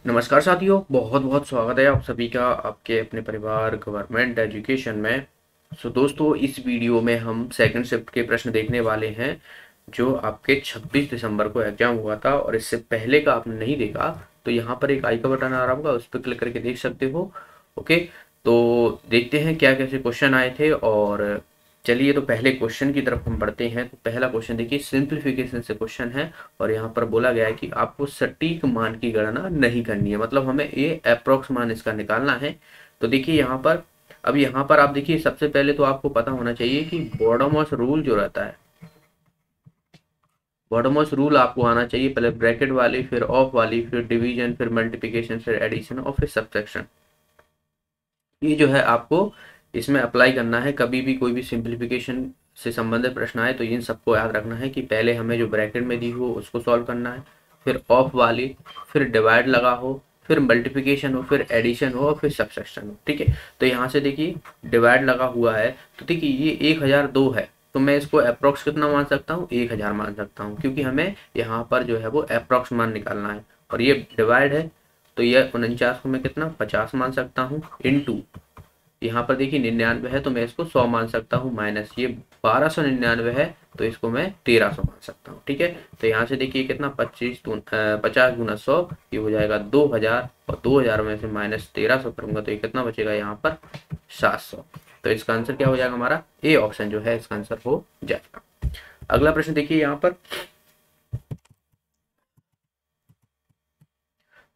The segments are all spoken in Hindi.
नमस्कार साथियों, बहुत बहुत स्वागत है आप सभी का आपके अपने परिवार गवर्नमेंट एजुकेशन में। दोस्तों, इस वीडियो में हम सेकंड शिफ्ट के प्रश्न देखने वाले हैं जो आपके 26 दिसंबर को एग्जाम हुआ था। और इससे पहले का आपने नहीं देखा तो यहाँ पर एक आई का बटन आ रहा होगा, उस पर क्लिक करके देख सकते हो। ओके, तो देखते हैं क्या कैसे क्वेश्चन आए थे। और चलिए, तो पहले क्वेश्चन की तरफ हम बढ़ते हैं। तो पहला क्वेश्चन देखिए, सिंप्लीफिकेशन से क्वेश्चन है और यहाँ पर बोला गया है कि आपको सटीक मान की गणना नहीं करनी है, मतलब हमें ये अप्रोक्स मान इसका निकालना है। तो देखिए यहाँ पर, अब यहाँ पर आप देखिए, सबसे पहले तो आपको पता होना चाहिए कि बॉडोमॉस रूल जो रहता है, बॉडोमॉस रूल आपको आना चाहिए। पहले ब्रैकेट वाली, फिर ऑफ वाली, फिर डिवीजन, फिर मल्टीप्लिकेशन, फिर एडिशन और फिर सब्ट्रैक्शन। ये जो है आपको इसमें अप्लाई करना है। कभी भी कोई भी सिंप्लीफिकेशन से संबंधित प्रश्न आए तो इन सबको याद रखना है कि पहले हमें जो ब्रैकेट में दी हो उसको सॉल्व करना है, फिर ऑफ वाली, फिर डिवाइड लगा हो, फिर मल्टीप्लिकेशन हो, फिर एडिशन हो और फिर सब्ट्रैक्शन हो। ठीक है, तो यहाँ से देखिए डिवाइड लगा हुआ है, तो देखिए ये 1002 है, तो मैं इसको अप्रोक्स कितना मान सकता हूँ, 1000 मान सकता हूँ, क्योंकि हमें यहाँ पर जो है वो अप्रोक्स मान निकालना है। और ये डिवाइड है तो ये 49 को मैं कितना 50 मान सकता हूँ, इनटू यहाँ पर देखिए 99 है तो मैं इसको 100 मान सकता हूँ, माइनस ये 1299 है तो इसको मैं 1300 मान सकता हूँ। ठीक है, तो यहाँ से देखिए कितना 50 गुना 100, ये हो जाएगा 2000, और 2000 में से माइनस 1300 करूंगा तो ये कितना बचेगा यहाँ पर 700। तो इसका आंसर क्या हो जाएगा, हमारा ए ऑप्शन जो है इसका आंसर हो जाएगा। अगला प्रश्न देखिए यहाँ पर,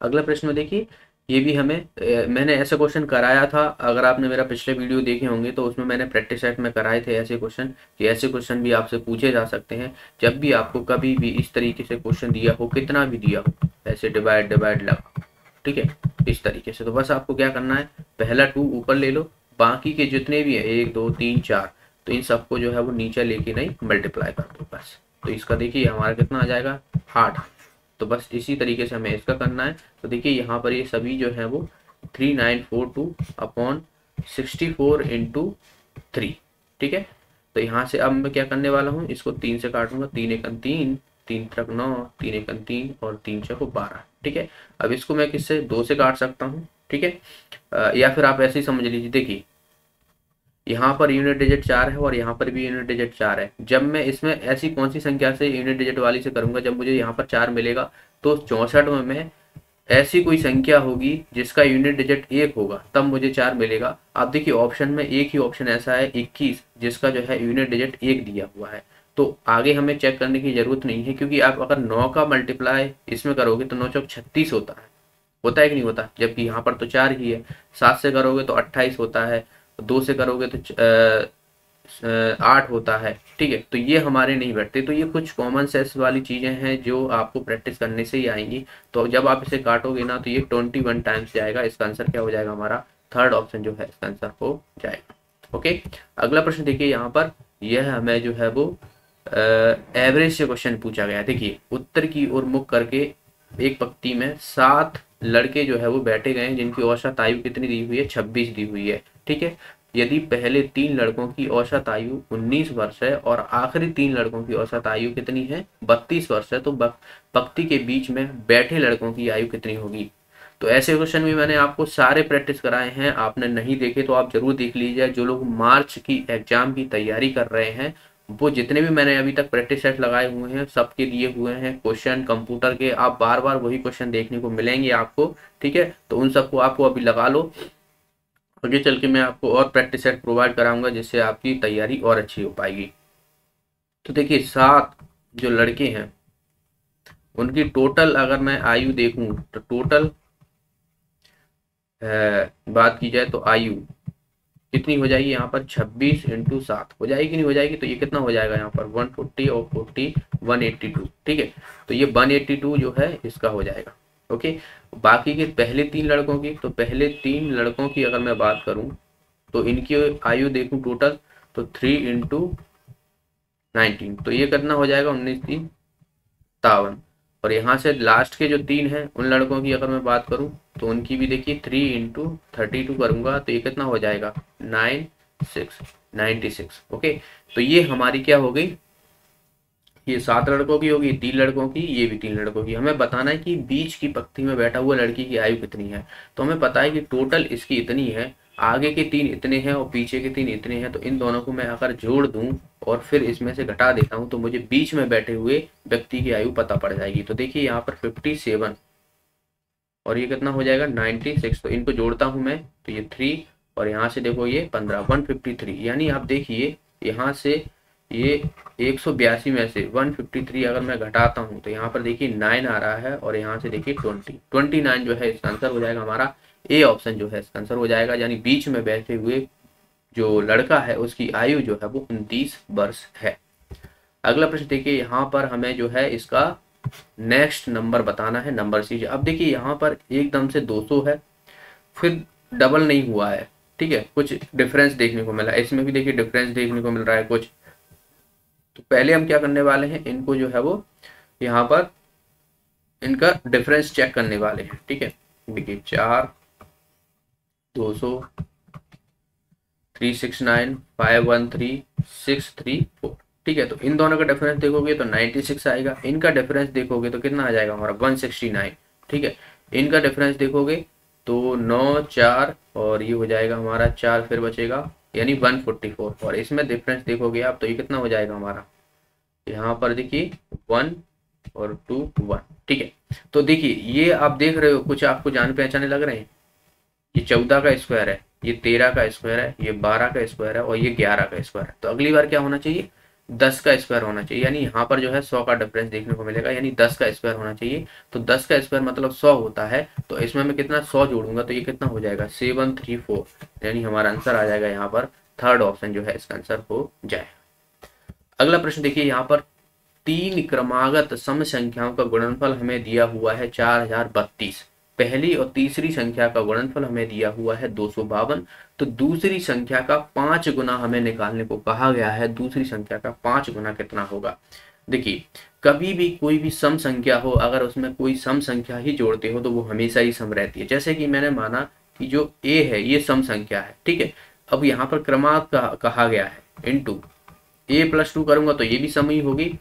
अगला प्रश्न में देखिए, ये भी हमें मैंने ऐसा क्वेश्चन कराया था। अगर आपने मेरा पिछले वीडियो देखे होंगे तो उसमें मैंने प्रैक्टिस सेट में कराए थे ऐसे क्वेश्चन, कि ऐसे क्वेश्चन भी आपसे पूछे जा सकते हैं। जब भी आपको कभी भी इस तरीके से क्वेश्चन दिया हो, कितना भी दिया हो, ऐसे डिवाइड डिवाइड लगा, ठीक है, इस तरीके से, तो बस आपको क्या करना है, पहला 2 ऊपर ले लो, बाकी के जितने भी है 1 2 3 4, तो इन सबको जो है वो नीचे लेके नहीं मल्टीप्लाई कर दो बस। तो इसका देखिए हमारा कितना आ जाएगा 8। तो बस इसी तरीके से हमें इसका करना है। तो देखिए यहाँ पर ये सभी जो है वो 3942 अपॉन 64 इंटू 3। ठीक है, तो यहाँ से अब मैं क्या करने वाला हूँ, इसको 3 से काटूंगा, 3 एकम 3, 3 त्रिक 9, 3 एकम 3 और 3 चौको 12। ठीक है, अब इसको मैं किससे 2 से काट सकता हूँ। ठीक है, या फिर आप ऐसे ही समझ लीजिए, देखिए यहाँ पर यूनिट डिजिट 4 है और यहाँ पर भी यूनिट डिजिट 4 है। जब मैं इसमें ऐसी कौन सी संख्या से यूनिट डिजिट वाली से करूंगा, जब मुझे यहाँ पर 4 मिलेगा तो 64 में मैं ऐसी कोई संख्या होगी जिसका यूनिट डिजिट 1 होगा, तब मुझे 4 मिलेगा। आप देखिए ऑप्शन में एक ही ऑप्शन ऐसा है 21, जिसका जो है यूनिट डिजिट 1 दिया हुआ है। तो आगे हमें चेक करने की जरूरत नहीं है, क्योंकि आप अगर 9 का मल्टीप्लाई इसमें करोगे तो 9 चौक 36 होता है कि नहीं होता, जबकि यहाँ पर तो 4 ही है। 7 से करोगे तो 28 होता है, 2 से करोगे तो 8 होता है। ठीक है, तो ये हमारे नहीं बैठते। तो ये कुछ कॉमन सेंस वाली चीजें हैं जो आपको प्रैक्टिस करने से ही आएंगी। तो जब आप इसे काटोगे ना तो ये 21 टाइम्स जाएगा। इसका आंसर क्या हो जाएगा, हमारा थर्ड ऑप्शन जो है इसका आंसर हो जाएगा। ओके, अगला प्रश्न देखिए यहाँ पर, यह हमें जो है वो एवरेज से क्वेश्चन पूछा गया। देखिए उत्तर की ओर मुख करके एक पंक्ति में 7 लड़के जो है वो बैठे गए हैं, जिनकी औसत आयु कितनी दी हुई है, 26 दी हुई है। ठीक है, यदि पहले 3 लड़कों की औसत आयु 19 वर्ष है और आखिरी 3 लड़कों की औसत आयु कितनी है, 32 वर्ष है, तो पंक्ति के बीच में बैठे लड़कों की आयु कितनी होगी। तो ऐसे क्वेश्चन भी मैंने आपको सारे प्रैक्टिस कराए हैं, आपने नहीं देखे तो आप जरूर देख लीजिए। जो लोग मार्च की एग्जाम की तैयारी कर रहे हैं, वो जितने भी मैंने अभी तक प्रैक्टिस सेट लगाए हुए हैं सबके दिए हुए हैं क्वेश्चन कंप्यूटर के। आप बार बार वही क्वेश्चन देखने को मिलेंगे आपको। ठीक है, तो उन सबको आपको अभी लगा लो, आगे चल के मैं आपको और प्रैक्टिस सेट प्रोवाइड कराऊंगा जिससे आपकी तैयारी और अच्छी हो पाएगी। तो देखिए 7 जो लड़के हैं उनकी टोटल अगर मैं आयु देखूं तो टोटल बात की जाए तो आयु कितनी हो जाएगी, यहाँ पर 26 इंटू 7 हो जाएगी, नहीं हो जाएगी, तो ये कितना हो जाएगा यहाँ पर 140 और 40 182। ठीक है, तो ये 182 जो है इसका हो जाएगा। ओके, बाकी के पहले 3 लड़कों की, तो पहले 3 लड़कों की अगर मैं बात करूं तो इनकी आयु देखूं टोटल, तो 3 इंटू 19, तो ये कितना हो जाएगा 19 3 57। और यहाँ से लास्ट के जो 3 हैं उन लड़कों की अगर मैं बात करूं तो उनकी भी देखिए 3 इंटू 32 करूंगा तो ये कितना हो जाएगा 96 96। ओके, तो ये हमारी क्या हो गई, ये 7 लड़कों की होगी, 3 लड़कों की, ये भी 3 लड़कों की। हमें बताना है कि बीच की पंक्ति में बैठा हुआ लड़की की आयु कितनी है। तो हमें पता है कि टोटल इसकी इतनी है, आगे के 3 इतने हैं और पीछे के 3 इतने हैं। तो इन दोनों को मैं अगर जोड़ दूं और फिर इसमें से घटा देता हूं तो मुझे बीच में बैठे हुए व्यक्ति की आयु पता पड़ जाएगी। तो देखिए यहाँ पर 57 और ये कितना हो जाएगा 96। तो इनको जोड़ता हूं मैं तो ये 3 और यहाँ से देखो ये 15, 153। यानी आप देखिए यहाँ से ये 182 में से 153 अगर मैं घटाता हूँ तो यहाँ पर देखिए 9 आ रहा है और यहाँ से देखिए 29 जो है इसका आंसर हो जाएगा हमारा। ए ऑप्शन जो है इसका आंसर हो जाएगा, यानी बीच में बैठे हुए जो लड़का है उसकी आयु जो है वो 29 वर्ष है। अगला प्रश्न देखिए, यहाँ पर हमें जो है इसका नेक्स्ट नंबर बताना है, नंबर सीरीज। अब देखिए यहाँ पर एकदम से 200 है, फिर डबल नहीं हुआ है, ठीक है, कुछ डिफरेंस देखने को मिला है। इसमें भी देखिए डिफरेंस देखने को मिल रहा है कुछ। तो पहले हम क्या करने वाले हैं, इनको जो है वो यहाँ पर इनका डिफरेंस चेक करने वाले हैं, ठीक है। देखिए 4, 200, 369, 513, 634, ठीक है। तो इन दोनों का डिफरेंस देखोगे तो 96 आएगा। इनका डिफरेंस देखोगे तो कितना आ जाएगा हमारा 169, ठीक है। इनका डिफरेंस देखोगे तो 9, 4 और ये हो जाएगा हमारा 4 फिर बचेगा, यानी 144। और इसमें डिफरेंस देखोगे आप तो ये कितना हो जाएगा हमारा, यहाँ पर देखिए 1 और 2, 1, ठीक है। तो देखिए ये आप देख रहे हो कुछ आपको जान पहचाने लग रहे हैं। ये 14 का स्क्वायर है, ये 13 का स्क्वायर है, ये 12 का स्क्वायर है और ये 11 का स्क्वायर है। तो अगली बार क्या होना चाहिए, 10 का स्क्वायर होना चाहिए। यानी यहाँ पर जो है 100 का डिफरेंस देखने को मिलेगा, यानी 10 का स्क्वायर होना चाहिए। तो 10 का स्क्वायर मतलब 100 होता है। तो इसमें मैं कितना 100 जोड़ूंगा तो ये कितना हो जाएगा 734, यानी हमारा आंसर आ जाएगा यहाँ पर थर्ड ऑप्शन जो है इसका आंसर हो जाएगा। अगला प्रश्न देखिए, यहाँ पर 3 क्रमागत सम संख्याओं का गुणनफल हमें दिया हुआ है 4032। पहली और तीसरी संख्या का गुणनफल हमें दिया हुआ है 252। तो दूसरी संख्या का 5 गुना हमें निकालने को कहा गया है। दूसरी संख्या का 5 गुना कितना होगा। देखिए कभी भी कोई भी सम संख्या हो, अगर उसमें कोई सम संख्या ही जोड़ते हो तो वो हमेशा ही सम रहती है। जैसे कि मैंने माना कि जो a है ये सम संख्या है, ठीक है। अब यहाँ पर क्रमांक कहा गया है, इंटू a+2 करूंगा तो ये भी सम ही होगी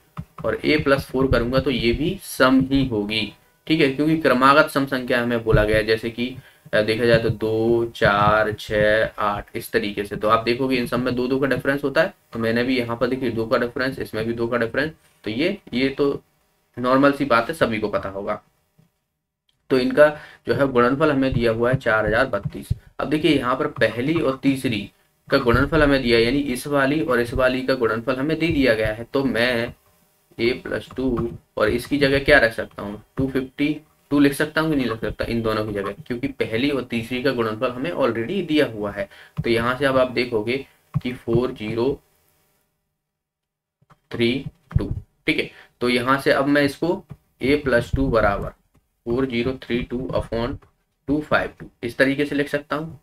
और a+4 करूंगा तो ये भी सम ही होगी, ठीक है। क्योंकि क्रमागत सम संख्या हमें बोला गया है, जैसे कि देखा जाए तो 2, 4, 6, 8 इस तरीके से। तो आप देखोगे इन सब में 2 2 का डिफरेंस होता है। तो मैंने भी यहाँ पर देखिए 2 का डिफरेंस, इसमें भी 2 का डिफरेंस। तो ये तो नॉर्मल सी बात है, सभी को पता होगा। तो इनका जो है गुणनफल हमें दिया हुआ है 4032। अब देखिए यहाँ पर पहली और तीसरी का गुणनफल हमें दिया, यानी इस वाली और इस वाली का गुणनफल हमें दे दिया गया है। तो मैं a+2 और इसकी जगह क्या रख सकता हूँ 252 लिख सकता हूँ कि नहीं लिख सकता इन दोनों की जगह, क्योंकि पहली और तीसरी का गुणनफल हमें ऑलरेडी दिया हुआ है। तो यहाँ से अब आप देखोगे कि 4032, ठीक है। तो यहाँ से अब मैं इसको a+2 बराबर 4032/252 इस तरीके से लिख सकता हूँ।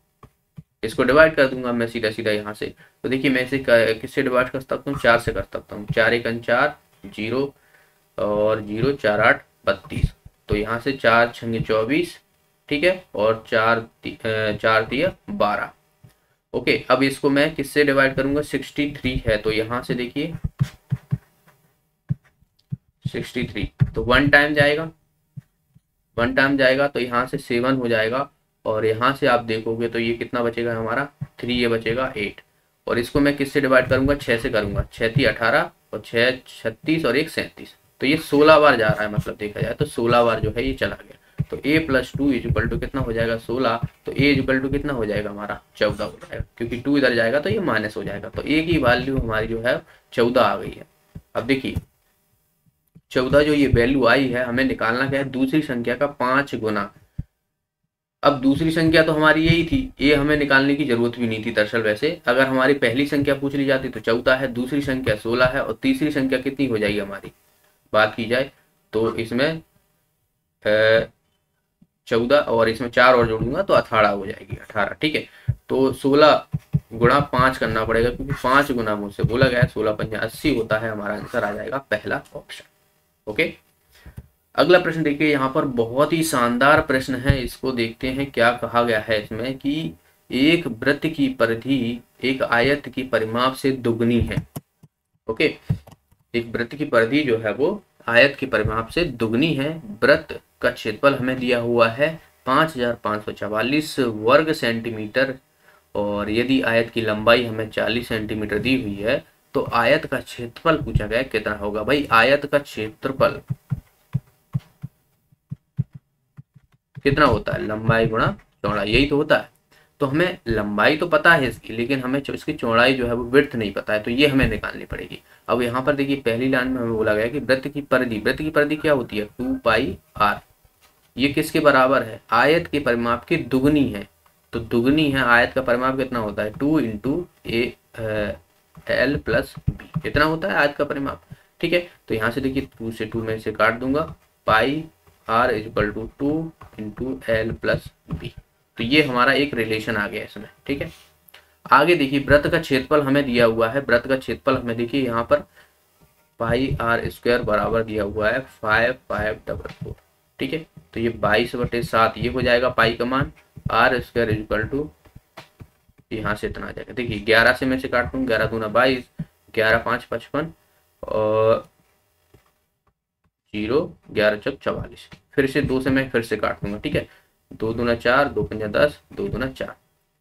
इसको डिवाइड कर दूंगा मैं सीधा सीधा यहाँ से। तो देखिए मैं इसे किससे डिवाइड कर सकता हूँ, 4 से कर सकता हूँ। 4 × 4 0 और 0 4 8 32। तो यहाँ से 4 × 6 24, ठीक है, और 4 3 12। ओके, अब इसको मैं किससे डिवाइड करूंगा, 63 है तो यहाँ से देखिए 63 तो 1 टाइम जाएगा, 1 टाइम जाएगा तो यहाँ से 7 हो जाएगा। और यहाँ से आप देखोगे तो ये कितना बचेगा हमारा 3, ये बचेगा 8। और इसको मैं किससे डिवाइड करूंगा, 6 से करूंगा। 6 × 18 और 6 36 और 1 37। तो ये 16 बार जा रहा है, मतलब देखा जाए तो 16 बार जो है ये चला गया। तो a+2 = कितना हो जाएगा 16। तो a = कितना हो जाएगा हमारा 14 हो जाएगा, क्योंकि 2 इधर जाएगा तो ये माइनस हो जाएगा। तो a की वैल्यू हमारी जो है 14 आ गई है। अब देखिए 14 जो ये वैल्यू आई है, हमें निकालना क्या है, दूसरी संख्या का 5 गुना। अब दूसरी संख्या तो हमारी यही थी, ये हमें निकालने की जरूरत भी नहीं थी दरअसल। वैसे अगर हमारी पहली संख्या पूछ ली जाती तो 14 है, दूसरी संख्या 16 है और तीसरी संख्या कितनी हो जाएगी हमारी, बात की जाए तो इसमें 14 और इसमें 4 और जोड़ूंगा तो 18 हो जाएगी, 18, ठीक है। तो 16 गुणा 5 करना पड़ेगा, क्योंकि 5 गुना मुझसे बोला गया है। 16 × 5 = 80 होता है, हमारा आंसर आ जाएगा पहला ऑप्शन। ओके, अगला प्रश्न देखिए, यहाँ पर बहुत ही शानदार प्रश्न है। इसको देखते हैं क्या कहा गया है इसमें कि एक वृत्त की परिधि एक आयत की परिमाप से दुगनी है। ओके, एक वृत्त की परिधि जो है वो आयत के परिमाप से दुगनी है। वृत्त का क्षेत्रफल हमें दिया हुआ है 5544 वर्ग सेंटीमीटर, और यदि आयत की लंबाई हमें 40 सेंटीमीटर दी हुई है तो आयत का क्षेत्रफल पूछा गया कितना होगा। भाई आयत का क्षेत्रफल कितना होता है, लंबाई गुणा चौड़ाई, यही तो होता है। तो हमें लंबाई तो पता है इसकी, लेकिन हमें इसकी चौड़ाई जो है वो विड्थ नहीं पता है, तो ये हमें निकालनी पड़ेगी। अब यहाँ पर देखिए पहली लाइन में हमें बोला गया कि वृत्त की परिधि क्या होती है, 2πr। ये किसके बराबर है, आयत के परिमाप की दुगनी है। तो दुगनी है, आयत का परिमाप कितना होता है, 2 इंटू एल प्लस बी, इतना होता है आयत का परिमाप। ठीक है, तो यहाँ से देखिए 2 से 2 में से काट दूंगा, pi R equal to 2 into L plus B. तो ये हमारा एक रिलेशन आ गया इसमें। ठीक है, आगे देखिए वृत्त का क्षेत्रफल हमें दिया हुआ है। वृत्त का क्षेत्रफल हमें देखिए यहाँ पर पाई आर स्क्वायर बराबर दिया हुआ है 5544। ठीक है, तो ये 22/7 ये हो जाएगा पाई का मान, आर स्क्वायर इक्वल टू यहाँ से इतना आ जाएगा। देखिए 11 से मैं से काट दूँ, 11 दूना 22, 11 5 55 और 0 11 चौक 44। फिर से 2 से मैं फिर से काट दूंगा। ठीक है, 2 दूना 4, 2 पंजा 10, 2 दूना 4।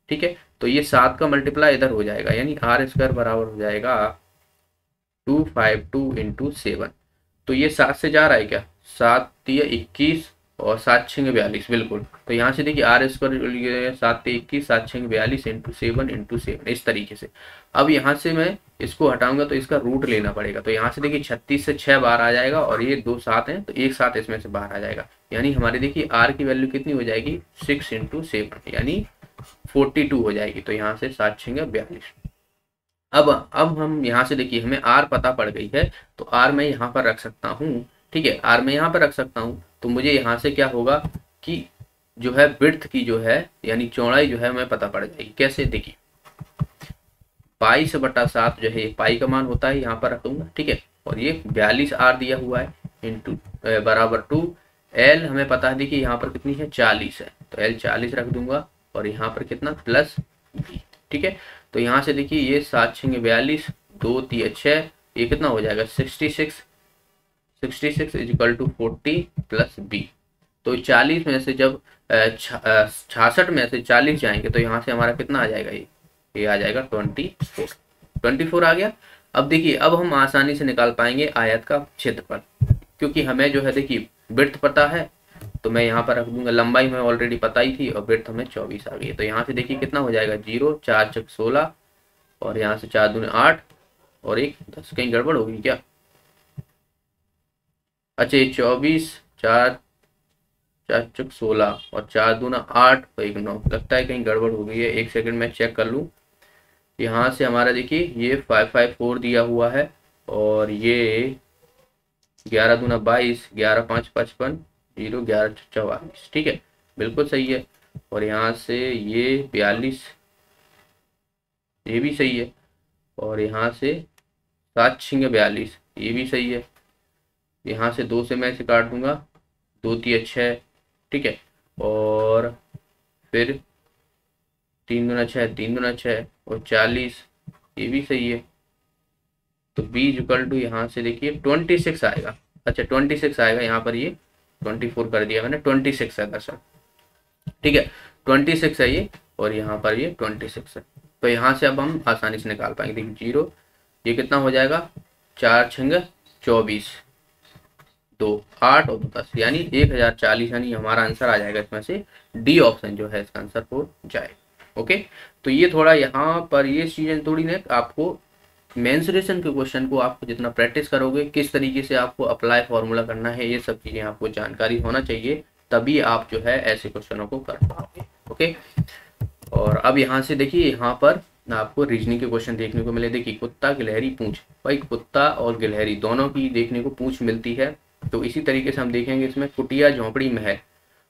ठीक है, तो ये 7 का मल्टीप्लाई इधर हो जाएगा, यानी आर स्क्वायर बराबर हो जाएगा 252 इंटू 7। तो ये 7 से जा रहा है क्या, 7 3 21 और 7 6 42, बिल्कुल। तो यहाँ से देखिए आर स्क्वायर 7 3 21 7 6 42 इंटू 7 इस तरीके से। अब यहाँ से मैं इसको हटाऊंगा तो इसका रूट लेना पड़ेगा। तो यहाँ से देखिए 36 से 6 बाहर आ जाएगा और ये 2 7 हैं, तो एक साथ इसमें से बाहर आ जाएगा। यानी हमारी देखिए आर की वैल्यू कितनी हो जाएगी, 6 इंटू 7 यानी 42 हो जाएगी। तो यहाँ से 7 6 42। अब हम यहाँ से देखिए हमें आर पता पड़ गई है, तो आर मैं यहाँ पर रख सकता हूँ। ठीक है, आर मैं यहाँ पर रख सकता हूँ, तो मुझे यहाँ से क्या होगा कि जो है विड्थ की जो है यानी चौड़ाई जो है हमें पता पड़ जाएगी। कैसे, देखिए 22/7 जो है पाई का मान होता है, यहाँ पर रख दूंगा। ठीक है, और ये 42 आर दिया हुआ है इंटू बराबर 2 एल हमें पता है, देखिए यहाँ पर कितनी है 40 है, तो एल 40 रख दूंगा और यहाँ पर कितना प्लस बी। ठीक है, तो यहाँ से देखिए ये 7 6 42, 2 3 6, ये कितना हो जाएगा 66 is equal to 40 plus B. तो 40 में से जब 66 में से 40 जाएंगे तो यहाँ से हमारा कितना आ जाएगा, ये आ जाएगा 24 आ गया। अब देखिए अब हम आसानी से निकाल पाएंगे आयत का क्षेत्रफल, क्योंकि हमें जो है देखिए विड्थ पता है, तो मैं यहाँ पर रख दूंगा, लंबाई में ऑलरेडी पता ही थी और विड्थ हमें 24 आ गई। तो यहाँ से देखिए कितना हो जाएगा 0 4 6 16 और यहाँ से 4 दूने 8 और 1 10, कहीं गड़बड़ होगी क्या, अच्छा ये 24 4 4 चौक 16 और 4 दूना 8 और 1 9, लगता है कहीं गड़बड़ हो गई है, एक सेकंड में चेक कर लूँ। यहाँ से हमारा देखिए ये 554 दिया हुआ है और ये 11 दूना 22, 11 5 55, 0 11 44। ठीक है, बिल्कुल सही है। और यहाँ से ये 42, ये भी सही है। और यहाँ से 7 6 42, ये भी सही है। यहाँ से 2 से मैं इसे काट दूंगा, 2 3 6। ठीक है, और फिर 3 दूना 6, 3 दूना 6 और 40, ये भी सही है। तो b इक्वल टू यहाँ से देखिए 26 आएगा। अच्छा 26 आएगा, यहाँ पर ये 24 कर दिया मैंने, 26 है दरअसल। ठीक है, 26 है ये और यहाँ पर ये 26 है। तो यहाँ से अब हम आसानी से निकाल पाएंगे। देखिए 0, ये कितना हो जाएगा 4 6 24, 2 8 और 2 10, यानी 1040, यानी हमारा आंसर आ जाएगा इसमें से डी ऑप्शन जो है इसका आंसर हो जाए। ओके, तो ये थोड़ा यहाँ पर ये चीजें थोड़ी ना आपको मेंसुरेशन के क्वेश्चन को आपको जितना प्रैक्टिस करोगे, किस तरीके से आपको अप्लाई फॉर्मूला करना है, ये सब चीजें आपको जानकारी होना चाहिए, तभी आप जो है ऐसे क्वेश्चनों को कर पाओगे। ओके, और अब यहाँ से देखिए यहाँ पर आपको रीजनिंग के क्वेश्चन देखने को मिले। देखिए कुत्ता गिलहरी पूंछ, भाई कुत्ता और गिलहरी दोनों की देखने को पूंछ मिलती है, तो इसी तरीके से हम देखेंगे इसमें कुटिया झोंपड़ी महल।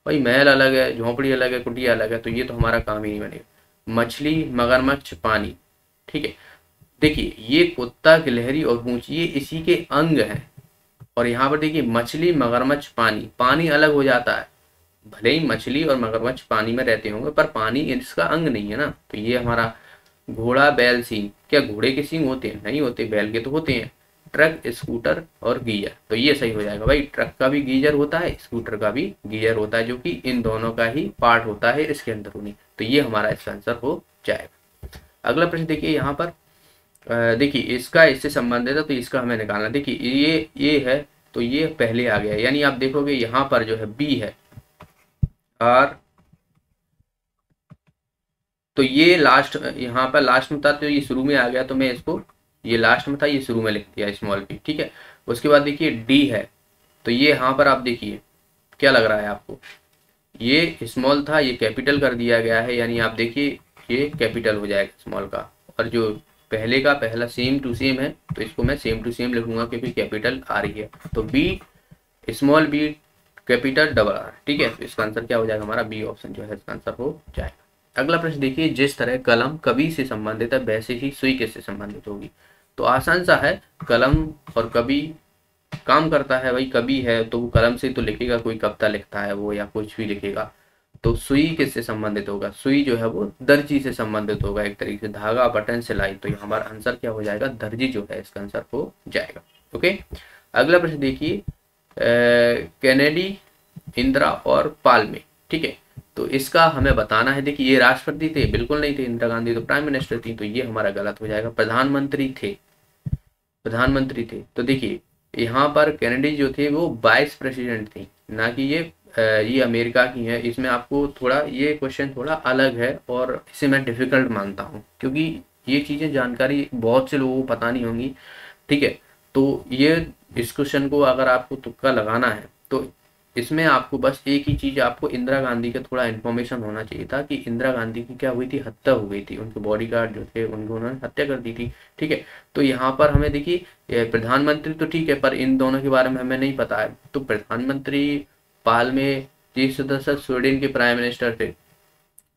भाई महल अलग है, झोंपड़ी अलग है, कुटिया अलग है, तो ये तो हमारा काम ही नहीं बनेगा। मछली मगरमच्छ पानी, ठीक है, देखिए ये कुत्ता गिलहरी और पूंछ ये इसी के अंग हैं। और यहाँ पर देखिए मछली मगरमच्छ पानी, पानी अलग हो जाता है, भले ही मछली और मगरमच्छ पानी में रहते होंगे पर पानी इसका अंग नहीं है ना। तो ये हमारा घोड़ा बैल सींग, क्या घोड़े के सींग होते हैं, नहीं होते, बैल के तो होते हैं। ट्रक, स्कूटर और गीजर। तो ये सही हो जाएगा भाई, ट्रक का भी गीजर होता है, स्कूटर का भी गीजर होता है, जो कि इन दोनों का ही पार्ट होता है इसके अंदरूनी। तो ये हमारा इसका आंसर हो जाएगा। अगला प्रश्न देखिए यहाँ पर, देखिए इसका इससे संबंधित है तो इसका हमें निकालना। देखिए ये है तो ये पहले आ गया, यानी आप देखोगे यहाँ पर जो है बी है और तो ये लास्ट, यहाँ पर लास्ट में था तो ये शुरू में आ गया, तो मैं इसको, ये लास्ट में था ये शुरू में लिख दिया स्मॉल बी, ठीक है। उसके बाद देखिए डी है, तो ये यहाँ पर आप देखिए क्या लग रहा है आपको, ये स्मॉल था ये कैपिटल कर दिया गया है, यानी आप देखिए ये कैपिटल हो जाएगा स्मॉल का, और जो पहले का पहला सेम टू सेम है तो इसको मैं सेम टू सेम लिखूंगा क्योंकि कैपिटल आ रही है। तो B small B capital double R, ठीक है। तो इसका आंसर क्या हो जाएगा हमारा, बी ऑप्शन जो है इसका आंसर हो जाएगा। अगला प्रश्न देखिए, जिस तरह कलम कवि से संबंधित है वैसे ही सुई किससे संबंधित होगी। तो आसान सा है, कलम और कवि काम करता है भाई, कवि है तो वो कलम से तो लिखेगा, कोई कविता लिखता है वो या कुछ भी लिखेगा। तो सुई किससे संबंधित होगा, सुई जो है वो दर्जी से संबंधित होगा, एक तरीके से धागा बटन सिलाई। तो हमारा आंसर क्या हो जाएगा, दर्जी जो है इसका आंसर हो जाएगा। ओके, अगला प्रश्न देखिए, कैनेडी, इंदिरा और पाल्मे, ठीक है। तो इसका हमें बताना है। देखिए ये राष्ट्रपति थे, बिल्कुल नहीं थे, इंदिरा गांधी तो प्राइम मिनिस्टर थी, तो ये हमारा गलत हो जाएगा। प्रधानमंत्री थे, प्रधानमंत्री थे। तो देखिए यहाँ पर कैनेडी जो थे वो वाइस प्रेसिडेंट थी, ना कि ये अमेरिका की है। इसमें आपको थोड़ा ये क्वेश्चन थोड़ा अलग है और इसे मैं डिफिकल्ट मानता हूँ, क्योंकि ये चीज़ें जानकारी बहुत से लोगों को पता नहीं होंगी, ठीक है। तो ये इस क्वेश्चन को अगर आपको तुक्का लगाना है तो इसमें आपको बस एक ही चीज, आपको इंदिरा गांधी का थोड़ा इन्फॉर्मेशन होना चाहिए था कि इंदिरा गांधी की क्या हुई थी, हत्या हो गई थी, उनके बॉडीगार्ड जो थे उनको उन्होंने हत्या कर दी थी, ठीक है। तो यहाँ पर हमें देखिए प्रधानमंत्री तो ठीक है, पर इन दोनों के बारे में हमें नहीं पता है। तो प्रधानमंत्री पाल में 30 सदस्य स्वीडन के प्राइम मिनिस्टर थे,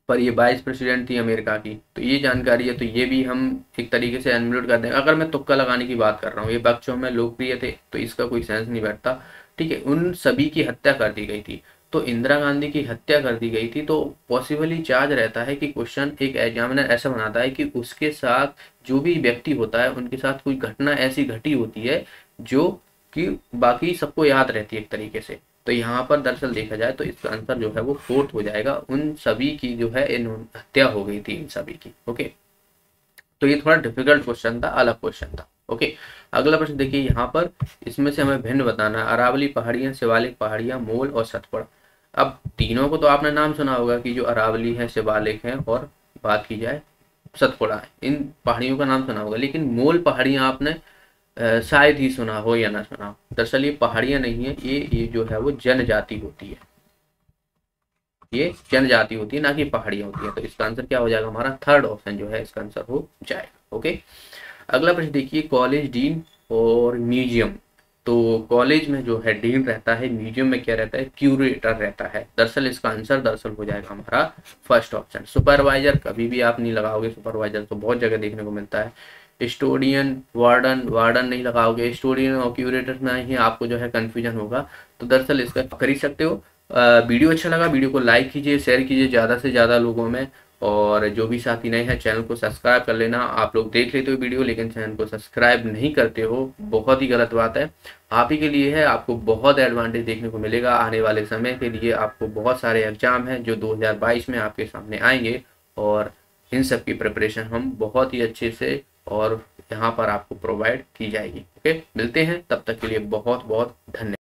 पर ये वाइस प्रेसिडेंट थी अमेरिका की। तो ये जानकारी है, तो ये भी हम एक तरीके से अनम्यूट कर देंगे। अगर मैं तुक्का लगाने की बात कर रहा हूँ, ये बच्चों में लोकप्रिय थे तो इसका कोई सेंस नहीं बैठता, ठीक है। उन सभी की हत्या कर दी गई थी, तो इंदिरा गांधी की हत्या कर दी गई थी। तो पॉसिबली चार्ज रहता है कि क्वेश्चन एक एग्जामिनर ऐसा बनाता है कि उसके साथ जो भी व्यक्ति होता है उनके साथ कोई घटना ऐसी घटी होती है जो कि बाकी सबको याद रहती है एक तरीके से। तो यहाँ पर दरअसल देखा जाए तो इसका आंसर जो है वो फोर्थ हो जाएगा, उन सभी की जो है इन हत्या हो गई थी इन सभी की। ओके, तो ये थोड़ा डिफिकल्ट क्वेश्चन था, अलग क्वेश्चन था। ओके, अगला प्रश्न देखिए यहाँ पर, इसमें से हमें भिन्न बताना है। अरावली पहाड़ियाँ, शिवालिक पहाड़ियाँ, मोल और सतपुड़ा। अब तीनों को तो आपने नाम सुना होगा कि जो अरावली है, शिवालिक है और बात की जाए सतपुड़ा है, इन पहाड़ियों का नाम सुना होगा। लेकिन मोल पहाड़ियाँ आपने शायद ही सुना हो या ना सुना हो। दरअसल ये पहाड़ियाँ नहीं है, ये जो है वो जनजाति होती है, ये जनजाति होती है, ना कि पहाड़ियाँ होती है। तो इसका आंसर क्या हो जाएगा हमारा, थर्ड ऑप्शन जो है इसका आंसर हो जाएगा। ओके, अगला प्रश्न देखिए, कॉलेज, डीन और म्यूजियम। तो कॉलेज में जो है डीन रहता है, म्यूजियम में क्या रहता है, क्यूरेटर रहता है। दरअसल इसका आंसर दरअसल हो जाएगा हमारा फर्स्ट ऑप्शन। सुपरवाइजर कभी भी आप नहीं लगाओगे, सुपरवाइजर तो बहुत जगह देखने को मिलता है। स्टूडियन, वार्डन, वार्डन नहीं लगाओगे, स्टूडियन और क्यूरेटर में ही आपको जो है कंफ्यूजन होगा। तो दरअसल इसका कर ही सकते हो। वीडियो अच्छा लगा, वीडियो को लाइक कीजिए, शेयर कीजिए ज़्यादा से ज़्यादा लोगों में, और जो भी साथी नए हैं चैनल को सब्सक्राइब कर लेना। आप लोग देख लेते हो वीडियो लेकिन चैनल को सब्सक्राइब नहीं करते हो, बहुत ही गलत बात है। आप ही के लिए है, आपको बहुत एडवांटेज देखने को मिलेगा आने वाले समय के लिए। आपको बहुत सारे एग्जाम हैं जो 2022 में आपके सामने आएंगे, और इन सब की प्रिपरेशन हम बहुत ही अच्छे से और यहाँ पर आपको प्रोवाइड की जाएगी। ओके, मिलते हैं, तब तक के लिए बहुत बहुत धन्यवाद।